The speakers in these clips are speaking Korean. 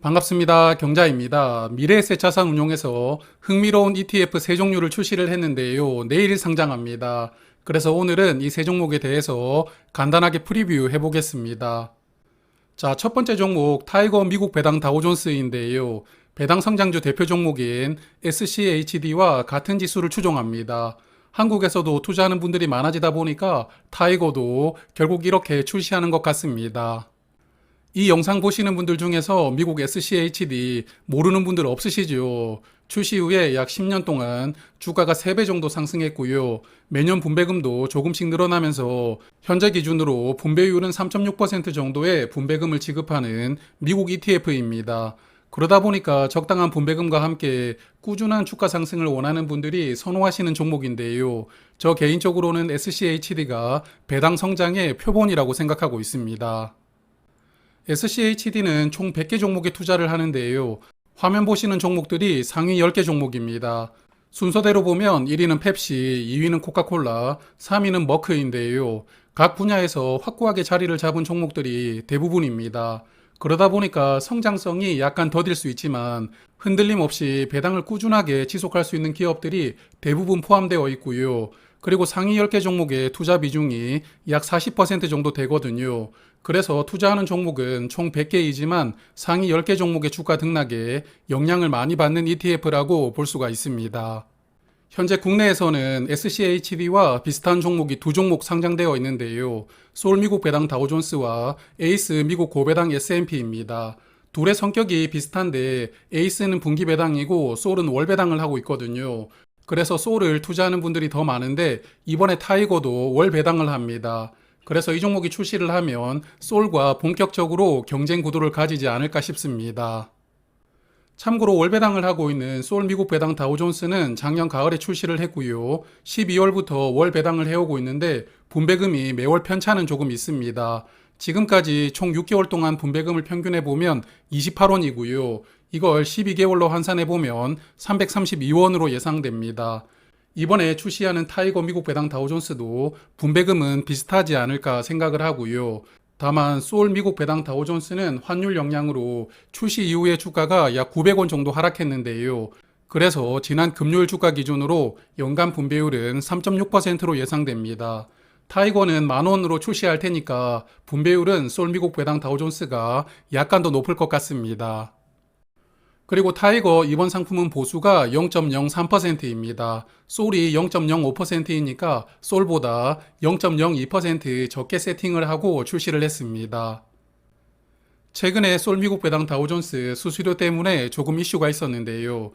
반갑습니다. 경자입니다. 미래에셋 자산운용에서 흥미로운 ETF 세 종류를 출시를 했는데요. 내일 상장합니다. 그래서 오늘은 이 세 종목에 대해서 간단하게 프리뷰 해보겠습니다. 자, 첫 번째 종목 타이거 미국 배당 다우존스인데요. 배당 성장주 대표 종목인 SCHD와 같은 지수를 추종합니다. 한국에서도 투자하는 분들이 많아지다 보니까 타이거도 결국 이렇게 출시하는 것 같습니다. 이 영상 보시는 분들 중에서 미국 SCHD 모르는 분들 없으시죠? 출시 후에 약 10년 동안 주가가 3배 정도 상승했고요. 매년 분배금도 조금씩 늘어나면서 현재 기준으로 분배율은 3.6% 정도의 분배금을 지급하는 미국 ETF입니다. 그러다 보니까 적당한 분배금과 함께 꾸준한 주가 상승을 원하는 분들이 선호하시는 종목인데요. 저 개인적으로는 SCHD가 배당 성장의 표본이라고 생각하고 있습니다. SCHD는 총 100개 종목에 투자를 하는데요. 화면 보시는 종목들이 상위 10개 종목입니다. 순서대로 보면 1위는 펩시, 2위는 코카콜라, 3위는 머크인데요. 각 분야에서 확고하게 자리를 잡은 종목들이 대부분입니다. 그러다 보니까 성장성이 약간 더딜 수 있지만 흔들림 없이 배당을 꾸준하게 지속할 수 있는 기업들이 대부분 포함되어 있고요. 그리고 상위 10개 종목의 투자 비중이 약 40% 정도 되거든요. 그래서 투자하는 종목은 총 100개이지만 상위 10개 종목의 주가 등락에 영향을 많이 받는 ETF라고 볼 수가 있습니다. 현재 국내에서는 SCHD와 비슷한 종목이 두 종목 상장되어 있는데요. 소울 미국 배당 다우존스와 에이스 미국 고배당 S&P입니다. 둘의 성격이 비슷한데 에이스는 분기 배당이고 소울은 월 배당을 하고 있거든요. 그래서 소울을 투자하는 분들이 더 많은데 이번에 타이거도 월 배당을 합니다. 그래서 이 종목이 출시를 하면 소울과 본격적으로 경쟁 구도를 가지지 않을까 싶습니다. 참고로 월 배당을 하고 있는 소울 미국 배당 다우존스는 작년 가을에 출시를 했고요. 12월부터 월 배당을 해오고 있는데 분배금이 매월 편차는 조금 있습니다. 지금까지 총 6개월 동안 분배금을 평균해 보면 28원이고요. 이걸 12개월로 환산해 보면 332원으로 예상됩니다. 이번에 출시하는 타이거 미국 배당 다우존스도 분배금은 비슷하지 않을까 생각을 하고요. 다만 소울 미국 배당 다우존스는 환율 영향으로 출시 이후에 주가가 약 900원 정도 하락했는데요. 그래서 지난 금요일 주가 기준으로 연간 분배율은 3.6%로 예상됩니다. 타이거는 10,000원으로 출시할 테니까 분배율은 소울 미국 배당 다우존스가 약간 더 높을 것 같습니다. 그리고 타이거 이번 상품은 보수가 0.03%입니다. 소울이 0.05%이니까 소울보다 0.02% 적게 세팅을 하고 출시를 했습니다. 최근에 소울 미국 배당 다우존스 수수료 때문에 조금 이슈가 있었는데요.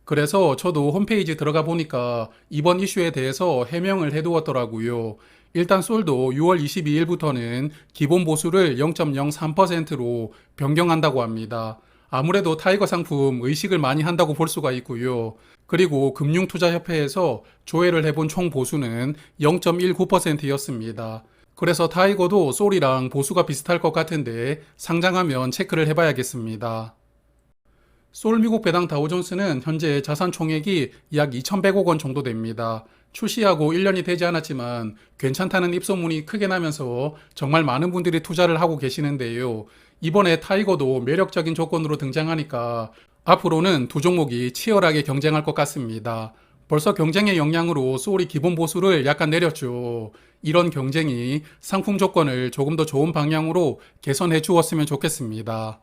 그래서 저도 홈페이지 들어가 보니까 이번 이슈에 대해서 해명을 해두었더라고요. 일단 소울도 6월 22일부터는 기본 보수를 0.03%로 변경한다고 합니다. 아무래도 타이거 상품 의식을 많이 한다고 볼 수가 있고요. 그리고 금융투자협회에서 조회를 해본 총 보수는 0.19%였습니다. 그래서 타이거도 소울이랑 보수가 비슷할 것 같은데 상장하면 체크를 해봐야겠습니다. 소울 미국 배당 다우존스는 현재 자산 총액이 약 2,100억 원 정도 됩니다. 출시하고 1년이 되지 않았지만 괜찮다는 입소문이 크게 나면서 정말 많은 분들이 투자를 하고 계시는데요. 이번에 타이거도 매력적인 조건으로 등장하니까 앞으로는 두 종목이 치열하게 경쟁할 것 같습니다. 벌써 경쟁의 영향으로 소울이 기본 보수를 약간 내렸죠. 이런 경쟁이 상품 조건을 조금 더 좋은 방향으로 개선해 주었으면 좋겠습니다.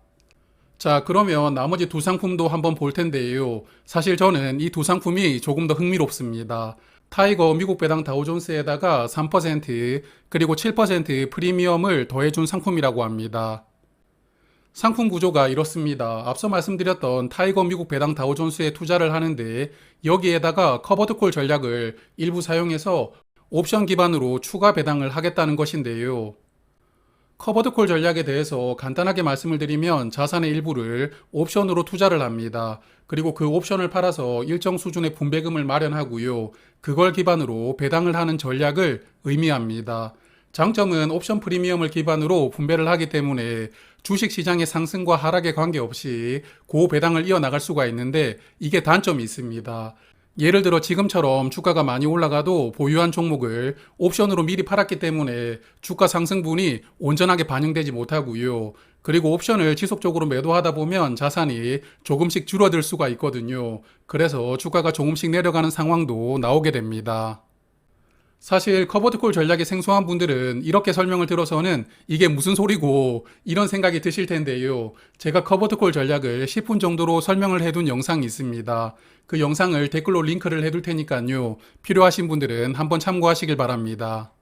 자, 그러면 나머지 두 상품도 한번 볼 텐데요. 사실 저는 이 두 상품이 조금 더 흥미롭습니다. 타이거 미국 배당 다우존스에다가 3% 그리고 7% 프리미엄을 더해준 상품이라고 합니다. 상품 구조가 이렇습니다. 앞서 말씀드렸던 타이거 미국 배당 다우존스에 투자를 하는데 여기에다가 커버드콜 전략을 일부 사용해서 옵션 기반으로 추가 배당을 하겠다는 것인데요. 커버드콜 전략에 대해서 간단하게 말씀을 드리면 자산의 일부를 옵션으로 투자를 합니다. 그리고 그 옵션을 팔아서 일정 수준의 분배금을 마련하고요. 그걸 기반으로 배당을 하는 전략을 의미합니다. 장점은 옵션 프리미엄을 기반으로 분배를 하기 때문에 주식시장의 상승과 하락에 관계없이 고배당을 이어나갈 수가 있는데 이게 단점이 있습니다. 예를 들어 지금처럼 주가가 많이 올라가도 보유한 종목을 옵션으로 미리 팔았기 때문에 주가 상승분이 온전하게 반영되지 못하고요. 그리고 옵션을 지속적으로 매도하다 보면 자산이 조금씩 줄어들 수가 있거든요. 그래서 주가가 조금씩 내려가는 상황도 나오게 됩니다. 사실 커버드콜 전략이 생소한 분들은 이렇게 설명을 들어서는 이게 무슨 소리고 이런 생각이 드실 텐데요. 제가 커버드콜 전략을 10분 정도로 설명을 해둔 영상이 있습니다. 그 영상을 댓글로 링크를 해둘 테니까요. 필요하신 분들은 한번 참고하시길 바랍니다.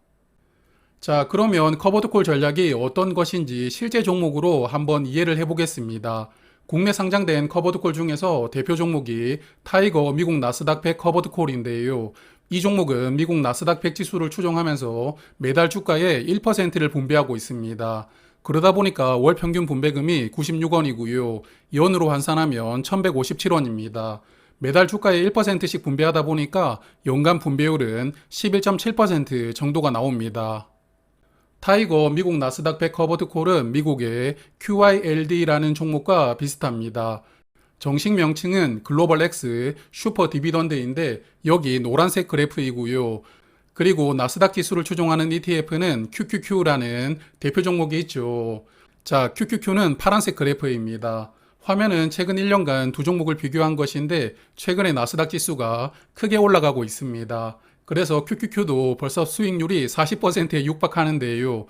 자, 그러면 커버드콜 전략이 어떤 것인지 실제 종목으로 한번 이해를 해보겠습니다. 국내 상장된 커버드콜 중에서 대표 종목이 타이거 미국 나스닥 100 커버드콜인데요. 이 종목은 미국 나스닥 100 지수를 추종하면서 매달 주가의 1%를 분배하고 있습니다. 그러다 보니까 월 평균 분배금이 96원이고요. 연으로 환산하면 1157원입니다. 매달 주가의 1%씩 분배하다 보니까 연간 분배율은 11.7% 정도가 나옵니다. 타이거 미국 나스닥 100 커버드콜은 미국의 QYLD라는 종목과 비슷합니다. 정식 명칭은 글로벌 X 슈퍼 디비던드인데 여기 노란색 그래프이고요. 그리고 나스닥 지수를 추종하는 ETF는 QQQ라는 대표 종목이 있죠. 자, QQQ는 파란색 그래프입니다. 화면은 최근 1년간 두 종목을 비교한 것인데 최근에 나스닥 지수가 크게 올라가고 있습니다. 그래서 QQQ도 벌써 수익률이 40%에 육박하는데요.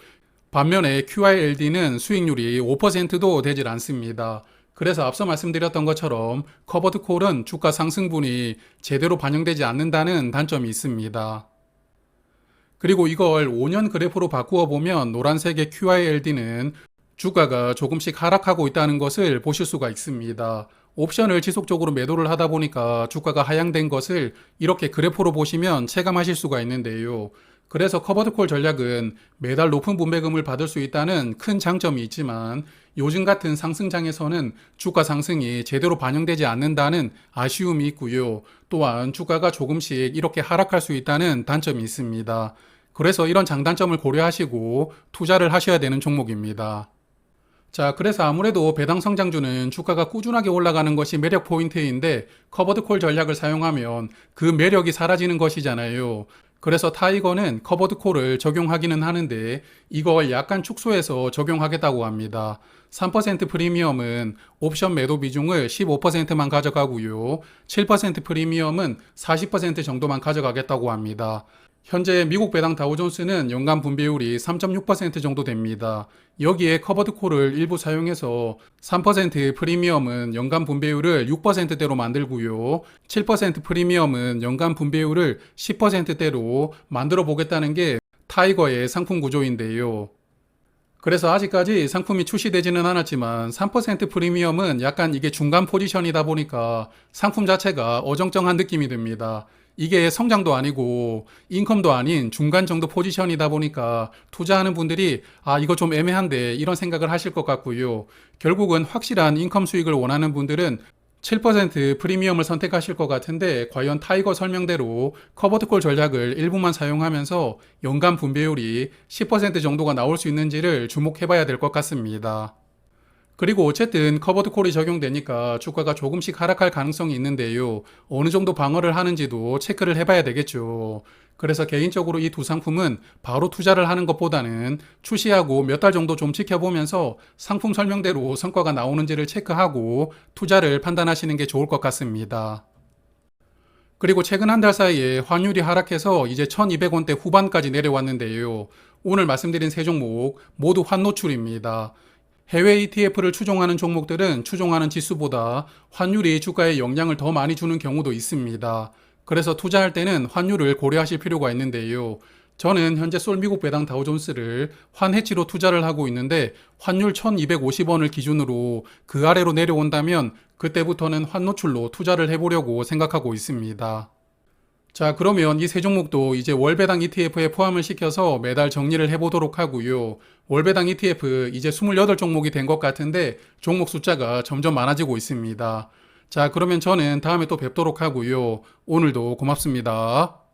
반면에 QYLD는 수익률이 5%도 되질 않습니다. 그래서 앞서 말씀드렸던 것처럼 커버드콜은 주가 상승분이 제대로 반영되지 않는다는 단점이 있습니다. 그리고 이걸 5년 그래프로 바꾸어 보면 노란색의 QYLD는 주가가 조금씩 하락하고 있다는 것을 보실 수가 있습니다. 옵션을 지속적으로 매도를 하다 보니까 주가가 하향된 것을 이렇게 그래프로 보시면 체감하실 수가 있는데요. 그래서 커버드콜 전략은 매달 높은 분배금을 받을 수 있다는 큰 장점이 있지만 요즘 같은 상승장에서는 주가 상승이 제대로 반영되지 않는다는 아쉬움이 있고요. 또한 주가가 조금씩 이렇게 하락할 수 있다는 단점이 있습니다. 그래서 이런 장단점을 고려하시고 투자를 하셔야 되는 종목입니다. 자, 그래서 아무래도 배당 성장주는 주가가 꾸준하게 올라가는 것이 매력 포인트인데 커버드콜 전략을 사용하면 그 매력이 사라지는 것이잖아요. 그래서 타이거는 커버드콜을 적용하기는 하는데 이걸 약간 축소해서 적용하겠다고 합니다. 3% 프리미엄은 옵션 매도 비중을 15%만 가져가고요. 7% 프리미엄은 40% 정도만 가져가겠다고 합니다. 현재 미국 배당 다우존스는 연간 분배율이 3.6% 정도 됩니다. 여기에 커버드콜을 일부 사용해서 3% 프리미엄은 연간 분배율을 6%대로 만들고요. 7% 프리미엄은 연간 분배율을 10%대로 만들어 보겠다는 게 타이거의 상품 구조인데요. 그래서 아직까지 상품이 출시되지는 않았지만 3% 프리미엄은 약간 이게 중간 포지션이다 보니까 상품 자체가 어정쩡한 느낌이 듭니다. 이게 성장도 아니고 인컴도 아닌 중간 정도 포지션이다 보니까 투자하는 분들이 이거 좀 애매한데 이런 생각을 하실 것 같고요. 결국은 확실한 인컴 수익을 원하는 분들은 7% 프리미엄을 선택하실 것 같은데 과연 타이거 설명대로 커버드콜 전략을 일부만 사용하면서 연간 분배율이 10% 정도가 나올 수 있는지를 주목해 봐야 될 것 같습니다. 그리고 어쨌든 커버드콜이 적용되니까 주가가 조금씩 하락할 가능성이 있는데요. 어느 정도 방어를 하는지도 체크를 해봐야 되겠죠. 그래서 개인적으로 이 두 상품은 바로 투자를 하는 것보다는 출시하고 몇 달 정도 좀 지켜보면서 상품 설명대로 성과가 나오는지를 체크하고 투자를 판단하시는 게 좋을 것 같습니다. 그리고 최근 한 달 사이에 환율이 하락해서 이제 1200원대 후반까지 내려왔는데요. 오늘 말씀드린 세 종목 모두 환노출입니다. 해외 ETF를 추종하는 종목들은 추종하는 지수보다 환율이 주가에 영향을 더 많이 주는 경우도 있습니다. 그래서 투자할 때는 환율을 고려하실 필요가 있는데요. 저는 현재 솔 미국 배당 다우존스를 환해치로 투자를 하고 있는데 환율 1250원을 기준으로 그 아래로 내려온다면 그때부터는 환노출로 투자를 해보려고 생각하고 있습니다. 자, 그러면 이 세 종목도 이제 월배당 ETF에 포함을 시켜서 매달 정리를 해보도록 하고요. 월배당 ETF 이제 28종목이 된 것 같은데 종목 숫자가 점점 많아지고 있습니다. 자, 그러면 저는 다음에 또 뵙도록 하고요. 오늘도 고맙습니다.